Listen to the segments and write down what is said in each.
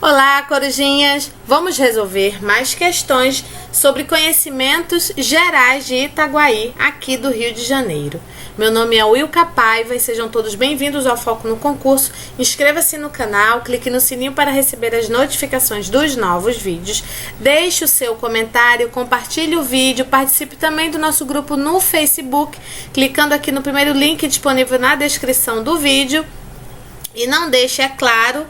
Olá, corujinhas! Vamos resolver mais questões sobre conhecimentos gerais de Itaguaí, aqui do Rio de Janeiro. Meu nome é Wilka Paiva e sejam todos bem-vindos ao Foco no Concurso. Inscreva-se no canal, clique no sininho para receber as notificações dos novos vídeos. Deixe o seu comentário, compartilhe o vídeo, participe também do nosso grupo no Facebook, clicando aqui no primeiro link disponível na descrição do vídeo. E não deixe, é claro,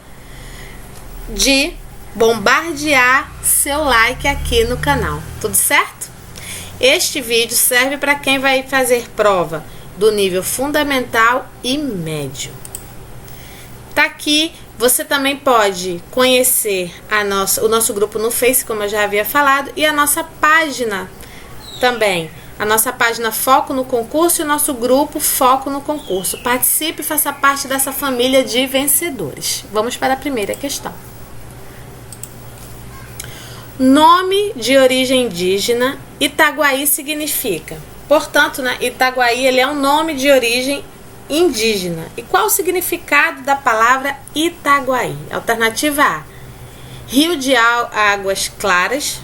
de bombardear seu like aqui no canal, tudo certo? Este vídeo serve para quem vai fazer prova do nível fundamental e médio. Tá aqui, você também pode conhecer o nosso grupo no Face, como eu já havia falado, e a nossa página também. A nossa página Foco no Concurso e o nosso grupo Foco no Concurso. Participe e faça parte dessa família de vencedores. Vamos para a primeira questão. Nome de origem indígena, Itaguaí significa. Portanto, Itaguaí ele é um nome de origem indígena. E qual o significado da palavra Itaguaí? Alternativa A: rio de águas claras.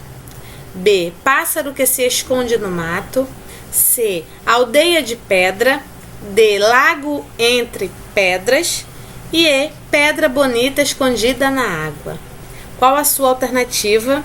B: pássaro que se esconde no mato. C: aldeia de pedra. D: lago entre pedras. E E: pedra bonita escondida na água. Qual a sua alternativa?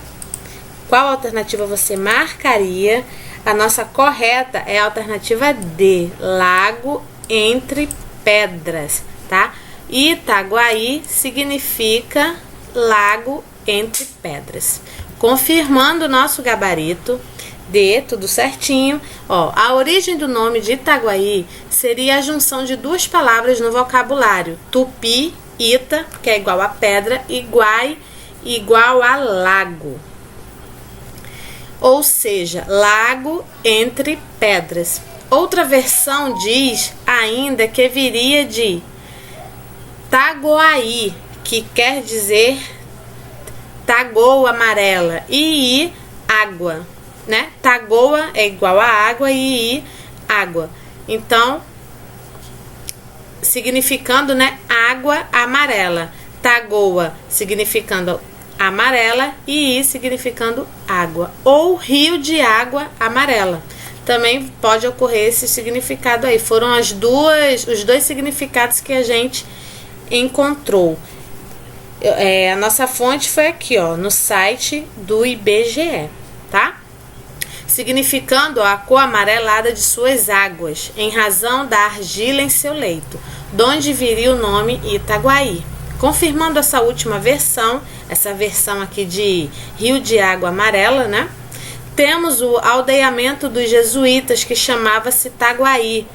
Qual alternativa você marcaria? A nossa correta é a alternativa D: lago entre pedras, tá? Itaguaí significa lago entre pedras. Confirmando o nosso gabarito, D, tudo certinho. Ó, a origem do nome de Itaguaí seria a junção de duas palavras no vocabulário: tupi, ita, que é igual a pedra, e guai, igual a lago. Ou seja, lago entre pedras. Outra versão diz ainda que viria de Tagoaí, que quer dizer tagoa amarela, e água, né? Tagoa é igual a água e água. Então, significando, água amarela. Tagoa significando amarela e significando água, ou rio de água amarela. Também pode ocorrer esse significado aí. Foram os dois significados que a gente encontrou. A nossa fonte foi aqui, ó, no site do IBGE, tá? Significando a cor amarelada de suas águas, em razão da argila em seu leito, donde viria o nome Itaguaí. Confirmando essa última versão, essa versão aqui de rio de água amarela, né? Temos o aldeamento dos jesuítas, que chamava-se Itaguaí,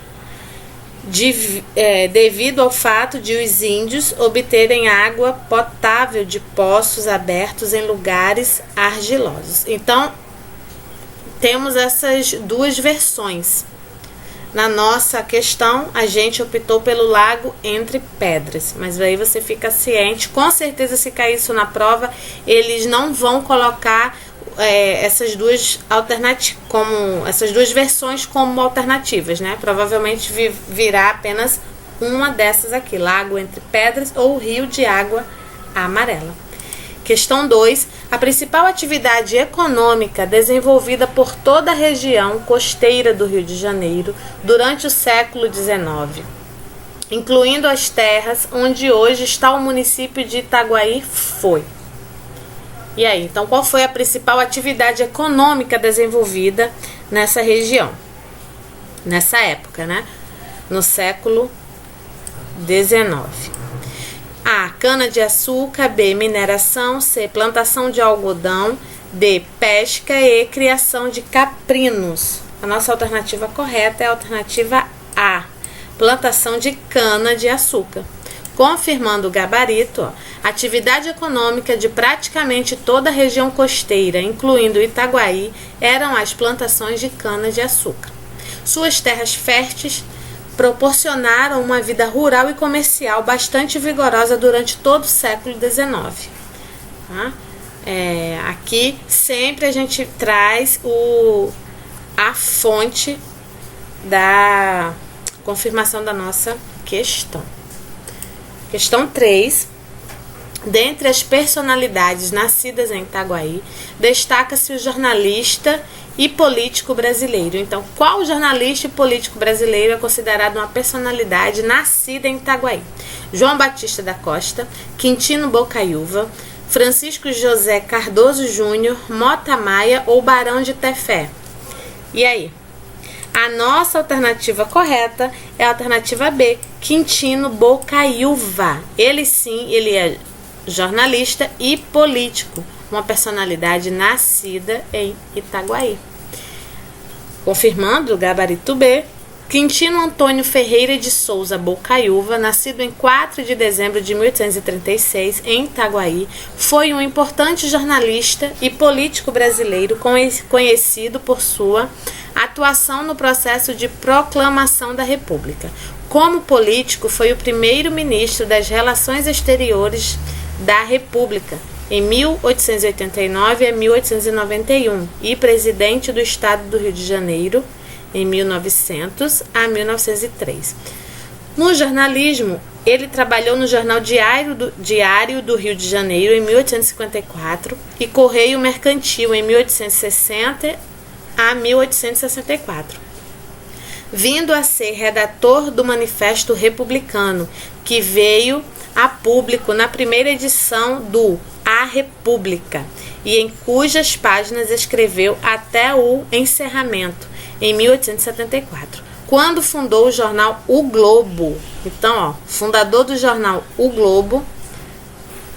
devido ao fato de os índios obterem água potável de poços abertos em lugares argilosos. Então, temos essas duas versões. Na nossa questão, a gente optou pelo lago entre pedras, mas aí você fica ciente, com certeza se cair isso na prova, eles não vão colocar essas duas versões como alternativas, né? Provavelmente virá apenas uma dessas aqui, lago entre pedras ou rio de água amarela. Questão 2. A principal atividade econômica desenvolvida por toda a região costeira do Rio de Janeiro durante o século XIX, incluindo as terras onde hoje está o município de Itaguaí, foi. E aí, então qual foi a principal atividade econômica desenvolvida nessa região? Nessa época, né? No século XIX. A. Cana-de-açúcar. B. Mineração. C. Plantação de algodão. D. Pesca. E. Criação de caprinos. A nossa alternativa correta é a alternativa A. Plantação de cana-de-açúcar. Confirmando o gabarito, atividade econômica de praticamente toda a região costeira, incluindo Itaguaí, eram as plantações de cana-de-açúcar. Suas terras férteis proporcionaram uma vida rural e comercial bastante vigorosa durante todo o século XIX. Tá? Aqui sempre a gente traz a fonte da confirmação da nossa questão. Questão 3. Dentre as personalidades nascidas em Itaguaí, destaca-se o jornalista e político brasileiro. Então, qual jornalista e político brasileiro é considerado uma personalidade nascida em Itaguaí? João Batista da Costa, Quintino Bocaiúva, Francisco José Cardoso Júnior, Mota Maia ou Barão de Tefé? E aí? A nossa alternativa correta é a alternativa B, Quintino Bocaiúva. Ele sim, ele é jornalista e político, uma personalidade nascida em Itaguaí. Confirmando o gabarito B, Quintino Antônio Ferreira de Souza Bocaiúva, nascido em 4 de dezembro de 1836 em Itaguaí, foi um importante jornalista e político brasileiro conhecido por sua atuação no processo de proclamação da República. Como político, foi o primeiro-ministro das Relações Exteriores da República em 1889 a 1891 e presidente do Estado do Rio de Janeiro em 1900 a 1903. No jornalismo, ele trabalhou no Jornal Diário do Rio de Janeiro em 1854 e Correio Mercantil em 1860 a 1864. Vindo a ser redator do Manifesto Republicano, que veio a público na primeira edição do A República e em cujas páginas escreveu até o encerramento, em 1874, quando fundou o jornal O Globo. Então, fundador do jornal O Globo,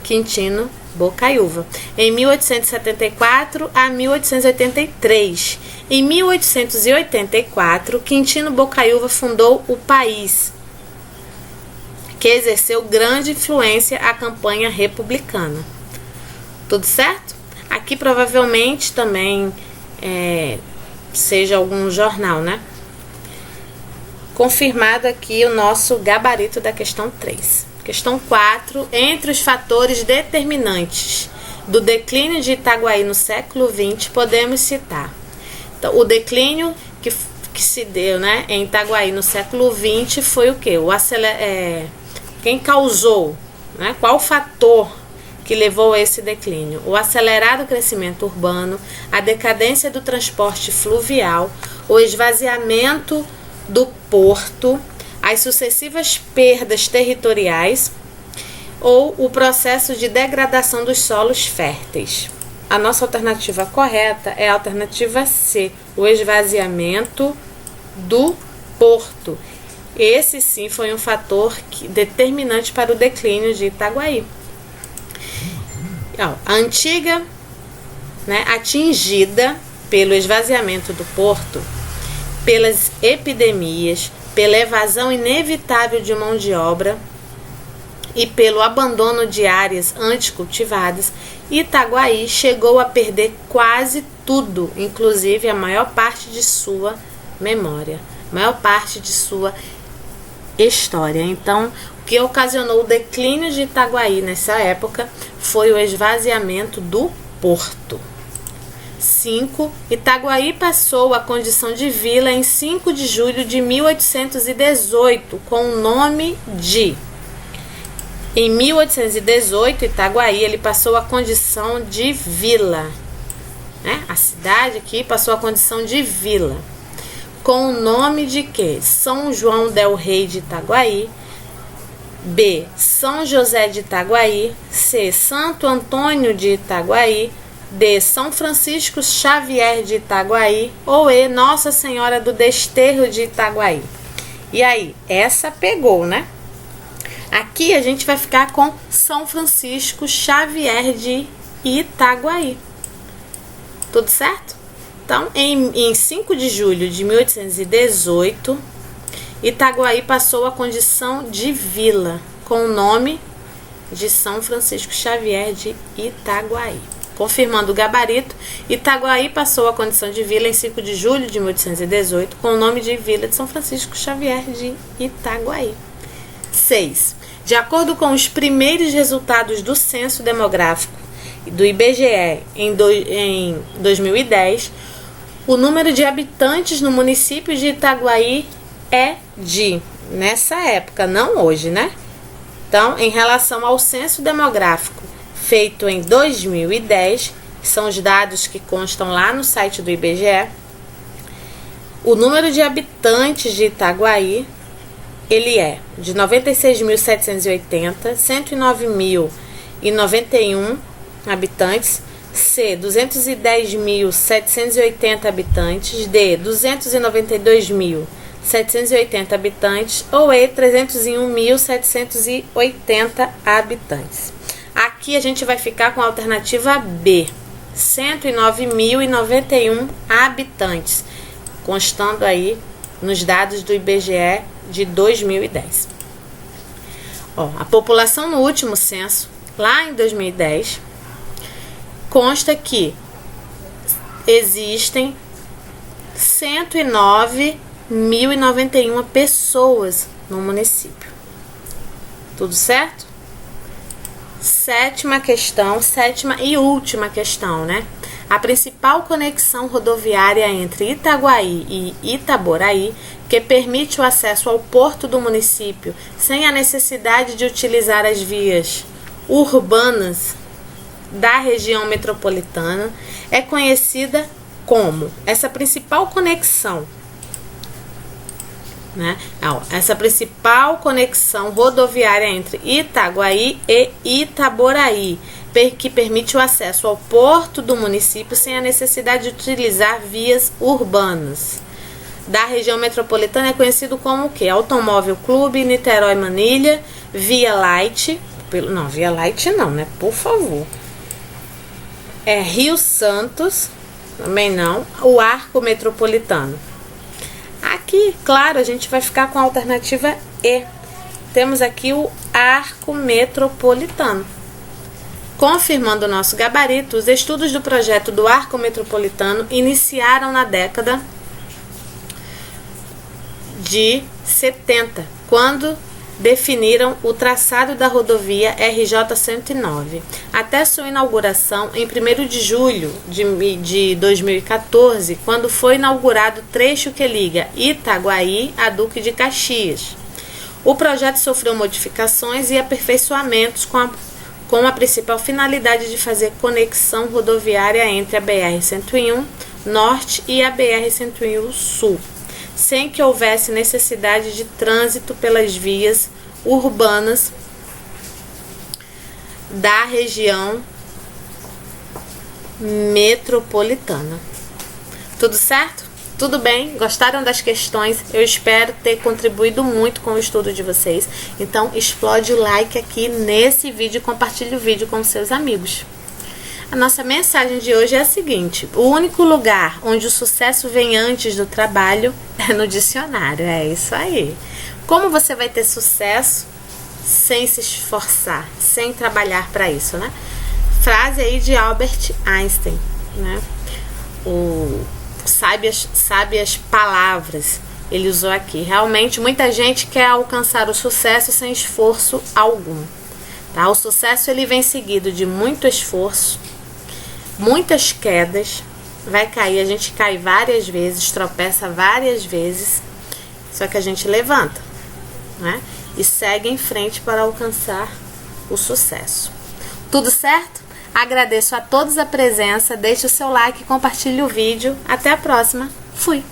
Quintino Bocaiúva, em 1874 a 1883. Em 1884, Quintino Bocaiúva fundou O País, que exerceu grande influência à campanha republicana. Tudo certo? Aqui provavelmente também seja algum jornal, né? Confirmado aqui o nosso gabarito da questão 3. Questão 4. Entre os fatores determinantes do declínio de Itaguaí no século XX, podemos citar. Então, o declínio que se deu, né, em Itaguaí no século XX foi o quê? Quem causou, né? Qual fator que levou a esse declínio? O acelerado crescimento urbano, a decadência do transporte fluvial, o esvaziamento do porto, as sucessivas perdas territoriais ou o processo de degradação dos solos férteis. A nossa alternativa correta é a alternativa C, o esvaziamento do porto. Esse sim foi um fator determinante para o declínio de Itaguaí. A antiga, né, atingida pelo esvaziamento do porto, pelas epidemias, pela evasão inevitável de mão de obra e pelo abandono de áreas antes cultivadas, Itaguaí chegou a perder quase tudo, inclusive a maior parte de sua memória, a maior parte de sua história. Então, o que ocasionou o declínio de Itaguaí nessa época foi o esvaziamento do porto. 5. Itaguaí passou a condição de vila em 5 de julho de 1818 com o nome de... Em 1818, Itaguaí ele passou a condição de vila, né? A cidade aqui passou a condição de vila com o nome de quê? São João del Rei de Itaguaí, B. São José de Itaguaí, C. Santo Antônio de Itaguaí, D. São Francisco Xavier de Itaguaí ou E. Nossa Senhora do Desterro de Itaguaí. E aí, essa pegou, né? Aqui a gente vai ficar com São Francisco Xavier de Itaguaí. Tudo certo? Então, em 5 de julho de 1818, Itaguaí passou a condição de vila, com o nome de São Francisco Xavier de Itaguaí. Confirmando o gabarito, Itaguaí passou a condição de vila em 5 de julho de 1818, com o nome de Vila de São Francisco Xavier de Itaguaí. 6. De acordo com os primeiros resultados do Censo Demográfico do IBGE em 2010, o número de habitantes no município de Itaguaí é nessa época, não hoje, né? Então, em relação ao censo demográfico feito em 2010, que são os dados que constam lá no site do IBGE, o número de habitantes de Itaguaí, ele é de 96.780, 109.091 habitantes, C, 210.780 habitantes, D, 292.780 habitantes ou E, 301.780 habitantes. Aqui a gente vai ficar com a alternativa B, 109.091 habitantes, constando aí nos dados do IBGE de 2010. A população no último censo, lá em 2010, consta que existem 109.091 pessoas no município. Tudo certo? Sétima e última questão, né? A principal conexão rodoviária entre Itaguaí e Itaboraí, que permite o acesso ao porto do município sem a necessidade de utilizar as vias urbanas da região metropolitana, é conhecida como essa principal conexão, né? Essa principal conexão rodoviária entre Itaguaí e Itaboraí, que permite o acesso ao porto do município sem a necessidade de utilizar vias urbanas da região metropolitana, é conhecido como o quê? Automóvel Clube Niterói Manilha, Via Light, Via Light não, né? Por favor. Rio Santos, também não, o Arco Metropolitano. Aqui, claro, a gente vai ficar com a alternativa E. Temos aqui o Arco Metropolitano. Confirmando o nosso gabarito, os estudos do projeto do Arco Metropolitano iniciaram na década de 70, quando definiram o traçado da rodovia RJ-109. Até sua inauguração em 1º de julho de 2014, quando foi inaugurado o trecho que liga Itaguaí a Duque de Caxias. O projeto sofreu modificações e aperfeiçoamentos com a principal finalidade de fazer conexão rodoviária entre a BR-101 Norte e a BR-101 Sul, sem que houvesse necessidade de trânsito pelas vias urbanas da região metropolitana. Tudo certo? Tudo bem? Gostaram das questões? Eu espero ter contribuído muito com o estudo de vocês. Então, explode o like aqui nesse vídeo e compartilhe o vídeo com seus amigos. A nossa mensagem de hoje é a seguinte: o único lugar onde o sucesso vem antes do trabalho é no dicionário. É isso aí. Como você vai ter sucesso sem se esforçar, sem trabalhar para isso, né? Frase aí de Albert Einstein, né? Sábias palavras ele usou aqui. Realmente, muita gente quer alcançar o sucesso sem esforço algum. Tá? O sucesso ele vem seguido de muito esforço, muitas quedas, vai cair, a gente cai várias vezes, tropeça várias vezes, só que a gente levanta, né? E segue em frente para alcançar o sucesso. Tudo certo? Agradeço a todos a presença, deixe o seu like, compartilhe o vídeo. Até a próxima. Fui!